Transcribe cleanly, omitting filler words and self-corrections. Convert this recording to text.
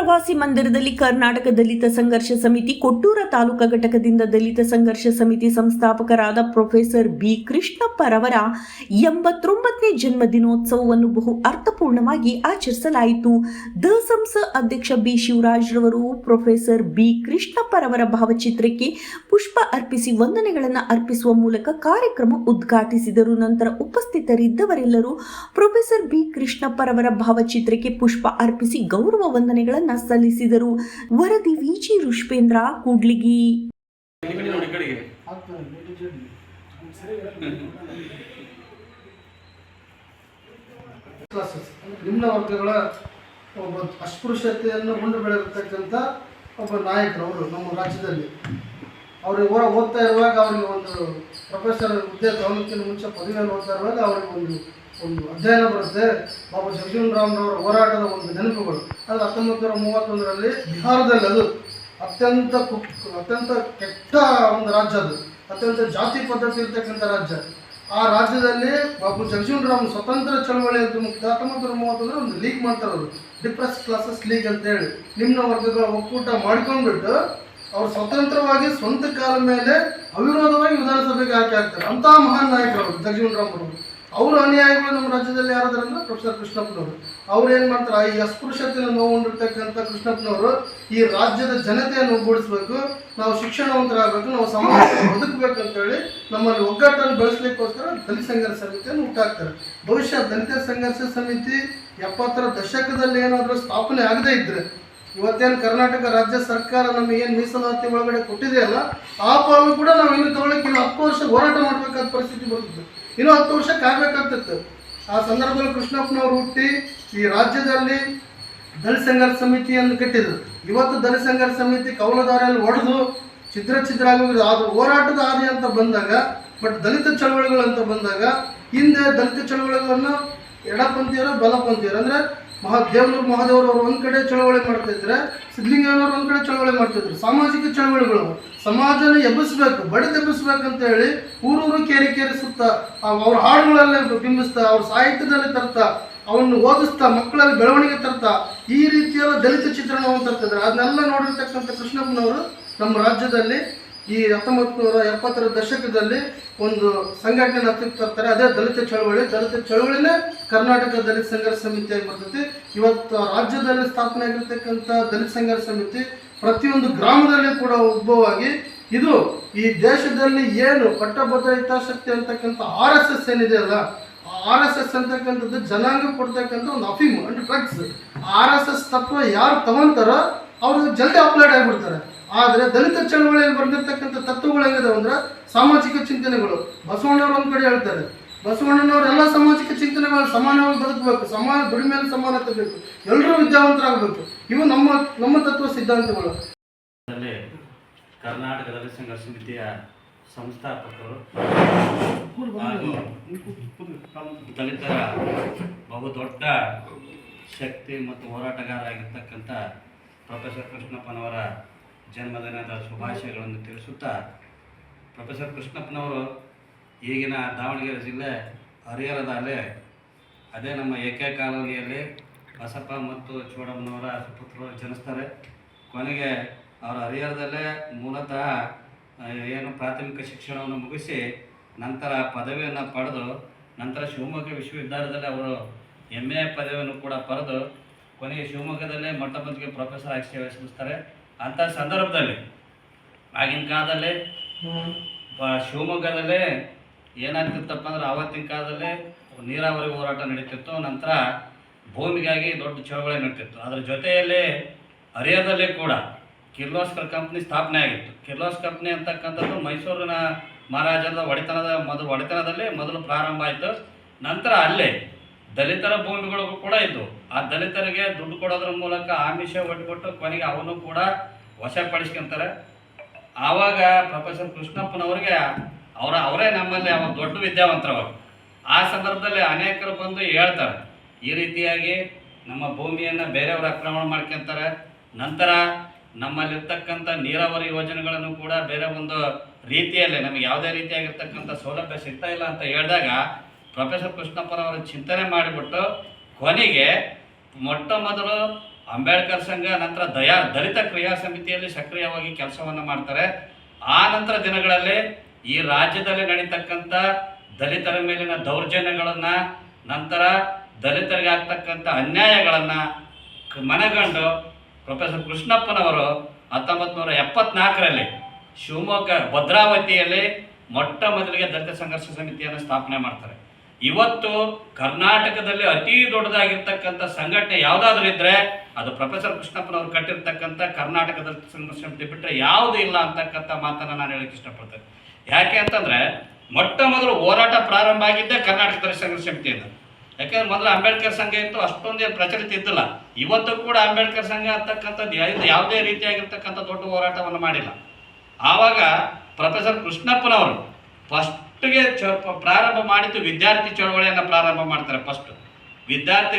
ಪ್ರವಾಸಿ ಮಂದಿರದಲ್ಲಿ ಕರ್ನಾಟಕ ದಲಿತ ಸಂಘರ್ಷ ಸಮಿತಿ ಕೊಟ್ಟೂರ ತಾಲೂಕಾ ಘಟಕದಿಂದ ದಲಿತ ಸಂಘರ್ಷ ಸಮಿತಿ ಸಂಸ್ಥಾಪಕರಾದ ಪ್ರೊಫೆಸರ್ ಬಿ ಕೃಷ್ಣಪ್ಪರವರ 89ನೇ ಜನ್ಮ ದಿನೋತ್ಸವವನ್ನು ಬಹು ಅರ್ಥಪೂರ್ಣವಾಗಿ ಆಚರಿಸಲಾಯಿತು. ದಸಂಸ ಅಧ್ಯಕ್ಷ ಬಿ ಶಿವರಾಜ್ ರವರು ಪ್ರೊಫೆಸರ್ ಬಿ ಕೃಷ್ಣಪ್ಪರವರ ಭಾವಚಿತ್ರಕ್ಕೆ ಪುಷ್ಪ ಅರ್ಪಿಸಿ ವಂದನೆಗಳನ್ನು ಅರ್ಪಿಸುವ ಮೂಲಕ ಕಾರ್ಯಕ್ರಮ ಉದ್ಘಾಟಿಸಿದರು. ನಂತರ ಉಪಸ್ಥಿತರಿದ್ದವರೆಲ್ಲರೂ ಪ್ರೊಫೆಸರ್ ಬಿ ಕೃಷ್ಣಪ್ಪರವರ ಭಾವಚಿತ್ರಕ್ಕೆ ಪುಷ್ಪ ಅರ್ಪಿಸಿ ಗೌರವ ವಂದನೆಗಳನ್ನು ಸಲ್ಲಿಸಿದರು. ವರದಿ ವಿಜಿ ರುಷ್ಪೇಂದ್ರ ಕೂಡ್ಲಿಗಿ. ನಿಮ್ನ ವರ್ಗಗಳ ಒಬ್ಬ ಅಸ್ಪೃಶ್ಯತೆಯನ್ನು ಮುಂದೆ ಬೆಳೆದಿರ್ತಕ್ಕಂಥ ಒಬ್ಬ ನಾಯಕರವರು ನಮ್ಮ ರಾಜ್ಯದಲ್ಲಿ. ಅವರು ಓದ್ತಾ ಇರುವಾಗ ಅವರಿಗೆ ಒಂದು ಪ್ರೊಫೆಸರ್ ಹುದ್ದೆ ತಗೊಳ್ಳೋಕ್ಕಿಂತ ಮುಂಚೆ ಪದವಿಯನ್ನು ಓದ್ತಾ ಇರುವಾಗ ಅವರಿಗೆ ಒಂದು ಅಧ್ಯಯನ ಬರುತ್ತೆ. ಬಾಬಾ ಜಗಜೀವನ್ ರಾಮ್ರವರ ಹೋರಾಟದ ಒಂದು ನೆನಪುಗಳು. ಅದು 1931ರಲ್ಲಿ ಬಿಹಾರದಲ್ಲಿ, ಅದು ಅತ್ಯಂತ ಕೆಟ್ಟ ಒಂದು ರಾಜ್ಯ, ಅದು ಅತ್ಯಂತ ಜಾತಿ ಪದ್ಧತಿ ಇರ್ತಕ್ಕಂಥ ರಾಜ್ಯ. ಆ ರಾಜ್ಯದಲ್ಲಿ ಬಾಬು ಜಗಜೀವನ್ ರಾಮ್ ಸ್ವತಂತ್ರ ಚಳವಳಿ ಅಂತ 1931 ಒಂದು ಲೀಗ್ ಮಾಡ್ತಾರೆ, ಅವರು ಡಿಪ್ರೆಸ್ ಕ್ಲಾಸಸ್ ಲೀಗ್ ಅಂತೇಳಿ. ನಿಮ್ನ ವರ್ಗಗಳ ಒಕ್ಕೂಟ ಮಾಡ್ಕೊಂಡ್ಬಿಟ್ಟು ಅವ್ರು ಸ್ವತಂತ್ರವಾಗಿ ಸ್ವಂತ ಕಾಲ ಮೇಲೆ ಅವಿರೋಧವಾಗಿ ವಿಧಾನಸಭೆಗೆ ಆಯ್ಕೆ ಆಗ್ತಾರೆ. ಅಂತಹ ಮಹಾನ್ ನಾಯಕರು ಅವರು ಜಗಜೀವನ್ ರಾಮ್ ಅವರು. ಅವರು ಅನುಯಾಯಿಗಳು ನಮ್ಮ ರಾಜ್ಯದಲ್ಲಿ ಯಾರಾದ್ರೆ ಅಂದ್ರೆ ಪ್ರೊಫೆಸರ್ ಕೃಷ್ಣಪ್ಪನವರು. ಅವ್ರು ಏನು ಮಾಡ್ತಾರೆ, ಈ ಅಸ್ಪೃಶ್ಯತೆಯನ್ನು ನೋವುಗೊಂಡಿರ್ತಕ್ಕಂಥ ಕೃಷ್ಣಪ್ಪನವರು ಈ ರಾಜ್ಯದ ಜನತೆಯನ್ನು ಒಗ್ಗೂಡಿಸ್ಬೇಕು, ನಾವು ಶಿಕ್ಷಣವಂತರಾಗಬೇಕು, ನಾವು ಸಮಾಜದಲ್ಲಿ ಬದುಕಬೇಕಂತೇಳಿ ನಮ್ಮಲ್ಲಿ ಒಗ್ಗಟ್ಟನ್ನು ಬೆಳೆಸಲಿಕ್ಕೋಸ್ಕರ ದಲಿತ ಸಂಘರ್ಷ ಸಮಿತಿಯನ್ನು ಹುಟ್ಟಾಕ್ತಾರೆ. ಬಹುಶಃ ದಲಿತ ಸಂಘರ್ಷ ಸಮಿತಿ 70ರ ದಶಕದಲ್ಲಿ ಏನಾದರೂ ಸ್ಥಾಪನೆ ಆಗದೇ ಇದ್ರೆ ಇವತ್ತೇನು ಕರ್ನಾಟಕ ರಾಜ್ಯ ಸರ್ಕಾರ ನಮಗೇನು ಮೀಸಲಾತಿ ಒಳಗಡೆ ಕೊಟ್ಟಿದೆಯಲ್ಲ, ಆ ಪಾಲು ಕೂಡ ನಾವು ಇನ್ನು ತಗೊಳ್ಳೋಕೆ 10 ವರ್ಷ ಹೋರಾಟ ಮಾಡಬೇಕಾದ ಪರಿಸ್ಥಿತಿ ಬರ್ತದೆ. ಇನ್ನೂ 10 ವರ್ಷ ಕಾಯಬೇಕಾಗ್ತಿತ್ತು. ಆ ಸಂದರ್ಭದಲ್ಲಿ ಕೃಷ್ಣಪ್ಪನವರು ಹುಟ್ಟಿ ಈ ರಾಜ್ಯದಲ್ಲಿ ದಲಿತ ಸಂಘರ್ಷ ಸಮಿತಿಯನ್ನು ಕಟ್ಟಿದರು. ಇವತ್ತು ದಲಿತ ಸಂಘರ್ಷ ಸಮಿತಿ ಕವಲದಾರಿಯಲ್ಲಿ ಒಡೆದು ಛಿದ್ರ ಆಗೋಗಿದೆ. ಆದರೂ ಹೋರಾಟದ ಹಾದಿ ಅಂತ ಬಂದಾಗ, ಬಟ್ ದಲಿತ ಚಳವಳಿಗಳು ಅಂತ ಬಂದಾಗ, ಹಿಂದೆ ದಲಿತ ಚಳವಳಿಗಳನ್ನು ಎಡಪಂಥೀಯರು ಬಲಪಂಥೀಯರು ಅಂದರೆ ದೇವನೂರು ಮಹಾದೇವರು ಅವರು ಒಂದು ಕಡೆ ಚಳವಳಿ ಮಾಡ್ತಾಯಿದ್ರೆ, ಸಿದ್ಧಲಿಂಗಯ್ಯನವರು ಒಂದು ಕಡೆ ಚಳವಳಿ ಮಾಡ್ತಾಯಿದ್ರು. ಸಾಮಾಜಿಕ ಚಳವಳಿಗಳು ಸಮಾಜನ ಎಬ್ಬಿಸ್ಬೇಕು, ಬಡಿದೆಬ್ಬಿಸ್ಬೇಕಂತ ಹೇಳಿ ಊರೂರು ಕೇರಿ ಸುತ್ತ ಅವ್ರ ಹಾಡುಗಳಲ್ಲೇ ಬಿಂಬಿಸ್ತಾ, ಅವ್ರ ಸಾಹಿತ್ಯದಲ್ಲಿ ತರ್ತಾ, ಅವನ್ನು ಓದಿಸ್ತಾ, ಮಕ್ಕಳಲ್ಲಿ ಬೆಳವಣಿಗೆ ತರ್ತಾ, ಈ ರೀತಿಯೆಲ್ಲ ದಲಿತ ಚಿತ್ರಣವನ್ನು ತರ್ತಿದ್ರು. ಅದನ್ನೆಲ್ಲ ನೋಡಿರ್ತಕ್ಕಂಥ ಕೃಷ್ಣಪ್ಪನವರು ನಮ್ಮ ರಾಜ್ಯದಲ್ಲಿ ಈ 1970ರ ದಶಕದಲ್ಲಿ ಒಂದು ಸಂಘಟನೆ ಹತ್ತಿಕ್ಕೆ ತರ್ತಾರೆ. ಅದೇ ದಲಿತ ಚಳವಳಿ. ದಲಿತ ಚಳವಳಿನೇ ಕರ್ನಾಟಕ ದಲಿತ ಸಂಘರ್ಷ ಸಮಿತಿಯಾಗಿ ಬರ್ತೈತಿ. ಇವತ್ತು ರಾಜ್ಯದಲ್ಲಿ ಸ್ಥಾಪನೆ ಆಗಿರ್ತಕ್ಕಂಥ ದಲಿತ ಸಂಘರ್ಷ ಸಮಿತಿ ಪ್ರತಿಯೊಂದು ಗ್ರಾಮದಲ್ಲಿ ಕೂಡ ಉದ್ಭವವಾಗಿ ಇದು ಈ ದೇಶದಲ್ಲಿ ಏನು ಪಟ್ಟಭದ್ರ ಹಿತಾಸಕ್ತಿ ಅಂತಕ್ಕಂಥ RSS ಏನಿದೆ ಅಲ್ಲ, RSS ಅಂತಕ್ಕಂಥದ್ದು ಜನಾಂಗ ಕೊಡ್ತಕ್ಕಂಥ ಒಂದು ಅಫೀಮ್ ಅಂಡ್ ಡ್ರಗ್ಸ್. RSS ತತ್ವ ಯಾರು ತಗೊಂತಾರೋ ಅವ್ರಿಗೆ ಜಲ್ದಿ ಅಪ್ಲೈಡ್ ಆಗಿಬಿಡ್ತಾರೆ. ಆದರೆ ದಲಿತ ಚಳವಳಿಯಲ್ಲಿ ಬಂದಿರತಕ್ಕಂಥ ತತ್ವಗಳು ಹೆಂಗಿದೆ ಅಂದ್ರೆ ಸಾಮಾಜಿಕ ಚಿಂತನೆಗಳು. ಬಸವಣ್ಣವ್ರು ಒಂದು ಕಡೆ ಹೇಳ್ತಾರೆ, ಬಸವಣ್ಣನವರು ಎಲ್ಲ ಸಾಮಾಜಿಕ ಚಿಂತನೆಗಳು ಸಮಾನವಾಗಿ ಬದುಕಬೇಕು, ದುಡಿಮೆಯಲ್ಲಿ ಸಮಾನತೆ ಬೇಕು, ಎಲ್ಲರೂ ವಿದ್ಯಾವಂತರಾಗಬೇಕು. ಇವು ನಮ್ಮ ತತ್ವ ಸಿದ್ಧಾಂತಗಳು. ಕರ್ನಾಟಕ ದಲಿತ ಸಂಘರ್ಷ ಸಮಿತಿಯ ಸಂಸ್ಥಾಪಕರು ಹಾಗೂ ದಲಿತರ ಬಹುದೊಡ್ಡ ಶಕ್ತಿ ಮತ್ತು ಹೋರಾಟಗಾರರಾಗಿರ್ತಕ್ಕಂಥ ಪ್ರೊಫೆಸರ್ ಕೃಷ್ಣಪ್ಪನವರ ಜನ್ಮದಿನದ ಶುಭಾಶಯಗಳನ್ನು ತಿಳಿಸುತ್ತಾ, ಪ್ರೊಫೆಸರ್ ಕೃಷ್ಣಪ್ಪನವರು ಈಗಿನ ದಾವಣಗೆರೆ ಜಿಲ್ಲೆ ಹರಿಹರದಲ್ಲಿ ಅದೇ ನಮ್ಮ ಏಕೆ ಕಾಲೋನಿಯಲ್ಲಿ ಬಸಪ್ಪ ಮತ್ತು ಚೋಡಮ್ಮನವರ ಸುಪುತ್ರರು ಜನಿಸ್ತಾರೆ. ಕೊನೆಗೆ ಅವರು ಹರಿಹರದಲ್ಲೇ ಮೂಲತಃ ಏನು ಪ್ರಾಥಮಿಕ ಶಿಕ್ಷಣವನ್ನು ಮುಗಿಸಿ ನಂತರ ಪದವಿಯನ್ನು ಪಡೆದು ನಂತರ ಶಿವಮೊಗ್ಗ ವಿಶ್ವವಿದ್ಯಾಲಯದಲ್ಲಿ ಅವರು MA ಪದವಿಯನ್ನು ಕೂಡ ಪಡೆದು ಕೊನೆಗೆ ಶಿವಮೊಗ್ಗದಲ್ಲೇ ಮೊಟ್ಟಮೊದಲಿಗೆ ಪ್ರೊಫೆಸರ್ ಆಗಿ ಸೇವೆ ಸಲ್ಲಿಸ್ತಾರೆ. ಅಂಥ ಸಂದರ್ಭದಲ್ಲಿ ಆಗಿನ ಕಾಲದಲ್ಲಿ ಶಿವಮೊಗ್ಗದಲ್ಲೇ ಏನಾಗ್ತಿತ್ತಪ್ಪ ಅಂದ್ರೆ ಆವತ್ತಿನ ಕಾಲದಲ್ಲೇ ನೀರಾವರಿ ಹೋರಾಟ ನಡೀತಿತ್ತು. ನಂತರ ಭೂಮಿಗಾಗಿ ದೊಡ್ಡ ಚಳವಳಿ ನಡೀತಿತ್ತು. ಅದರ ಜೊತೆಯಲ್ಲಿ ಹರಿಹರದಲ್ಲೇ ಕೂಡ ಕಿರ್ಲೋಸ್ಕರ್ ಕಂಪ್ನಿ ಸ್ಥಾಪನೆ ಆಗಿತ್ತು. ಕಿರ್ಲೋಸ್ ಕಂಪ್ನಿ ಅಂತಕ್ಕಂಥದ್ದು ಮೈಸೂರಿನ ಮಹಾರಾಜರ ಒಡೆತನದಲ್ಲೇ ಮೊದಲು ಪ್ರಾರಂಭ ಆಯಿತು. ನಂತರ ಅಲ್ಲೇ ದಲಿತರ ಭೂಮಿಗಳು ಕೂಡ ಇದ್ದವು. ಆ ದಲಿತರಿಗೆ ದುಡ್ಡು ಕೊಡೋದ್ರ ಮೂಲಕ ಆಮಿಷ ಒಡ್ಬಿಟ್ಟು ಕೊನೆಗೆ ಅವನು ಕೂಡ ವಶಪಡಿಸ್ಕೊಂತಾರೆ. ಆವಾಗ ಪ್ರೊಫೆಸರ್ ಕೃಷ್ಣಪ್ಪನವ್ರಿಗೆ ಅವರೇ ನಮ್ಮಲ್ಲಿ ಅವಾಗ ದೊಡ್ಡ ವಿದ್ಯಾವಂತರವರು. ಆ ಸಂದರ್ಭದಲ್ಲಿ ಅನೇಕರು ಬಂದು ಹೇಳ್ತಾರೆ, ಈ ರೀತಿಯಾಗಿ ನಮ್ಮ ಭೂಮಿಯನ್ನು ಬೇರೆಯವರು ಆಕ್ರಮಣ ಮಾಡ್ಕೊತಾರೆ. ನಂತರ ನಮ್ಮಲ್ಲಿರ್ತಕ್ಕಂಥ ನೀರಾವರಿ ಯೋಜನೆಗಳನ್ನು ಕೂಡ ಬೇರೆ ಒಂದು ರೀತಿಯಲ್ಲಿ ನಮಗೆ ಯಾವುದೇ ರೀತಿಯಾಗಿರ್ತಕ್ಕಂಥ ಸೌಲಭ್ಯ ಸಿಗ್ತಾ ಇಲ್ಲ ಅಂತ ಹೇಳಿದಾಗ ಪ್ರೊಫೆಸರ್ ಕೃಷ್ಣಪ್ಪನವರು ಚಿಂತನೆ ಮಾಡಿಬಿಟ್ಟು ಕೊನೆಗೆ ಮೊಟ್ಟ ಮೊದಲು ಅಂಬೇಡ್ಕರ್ ಸಂಘ, ನಂತರ ದಲಿತ ಕ್ರಿಯಾ ಸಮಿತಿಯಲ್ಲಿ ಸಕ್ರಿಯವಾಗಿ ಕೆಲಸವನ್ನು ಮಾಡ್ತಾರೆ. ಆ ನಂತರ ದಿನಗಳಲ್ಲಿ ಈ ರಾಜ್ಯದಲ್ಲಿ ನಡೀತಕ್ಕಂಥ ದಲಿತರ ಮೇಲಿನ ದೌರ್ಜನ್ಯಗಳನ್ನು, ನಂತರ ದಲಿತರಿಗೆ ಆಗ್ತಕ್ಕಂಥ ಅನ್ಯಾಯಗಳನ್ನು ಮನಗಂಡು ಪ್ರೊಫೆಸರ್ ಕೃಷ್ಣಪ್ಪನವರು 1974ರಲ್ಲಿ ಶಿವಮೊಗ್ಗ ಭದ್ರಾವತಿಯಲ್ಲಿ ಮೊಟ್ಟ ಮೊದಲಿಗೆ ದಲಿತ ಸಂಘರ್ಷ ಸಮಿತಿಯನ್ನು ಸ್ಥಾಪನೆ ಮಾಡ್ತಾರೆ. ಇವತ್ತು ಕರ್ನಾಟಕದಲ್ಲಿ ಅತಿ ದೊಡ್ಡದಾಗಿರ್ತಕ್ಕಂಥ ಸಂಘಟನೆ ಯಾವುದಾದ್ರೂ ಇದ್ದರೆ ಅದು ಪ್ರೊಫೆಸರ್ ಕೃಷ್ಣಪ್ಪನವರು ಕಟ್ಟಿರ್ತಕ್ಕಂಥ ಕರ್ನಾಟಕ ದಲಿತ ಸಂಘರ್ಷ ಸಮಿತಿ ಬಿಟ್ಟರೆ ಯಾವುದೂ ಇಲ್ಲ ಅಂತಕ್ಕಂಥ ಮಾತನ್ನು ನಾನು ಹೇಳಕ್ಕೆ ಇಷ್ಟಪಡ್ತೇನೆ. ಯಾಕೆ ಅಂತಂದರೆ ಮೊಟ್ಟ ಮೊದಲು ಹೋರಾಟ ಪ್ರಾರಂಭ ಆಗಿದ್ದೇ ಕರ್ನಾಟಕ ದಲಿತ ಸಂಘರ್ಷ ಸಮಿತಿಯಿಂದ. ಯಾಕೆಂದ್ರೆ ಮೊದಲು ಅಂಬೇಡ್ಕರ್ ಸಂಘ ಇತ್ತು, ಅಷ್ಟೊಂದೇನು ಪ್ರಚಲಿತ ಇದ್ದಿಲ್ಲ. ಇವತ್ತು ಕೂಡ ಅಂಬೇಡ್ಕರ್ ಸಂಘ ಅಂತಕ್ಕಂಥದ್ದು ಯಾವುದೇ ರೀತಿಯಾಗಿರ್ತಕ್ಕಂಥ ದೊಡ್ಡ ಹೋರಾಟವನ್ನು ಮಾಡಿಲ್ಲ. ಆವಾಗ ಪ್ರೊಫೆಸರ್ ಕೃಷ್ಣಪ್ಪನವರು ಫಸ್ಟ್ಗೆ ಪ್ರಾರಂಭ ಮಾಡಿದ್ದು ವಿದ್ಯಾರ್ಥಿ ಚಳವಳಿಯನ್ನು ಪ್ರಾರಂಭ ಮಾಡ್ತಾರೆ. ಫಸ್ಟ್ ವಿದ್ಯಾರ್ಥಿಗಳು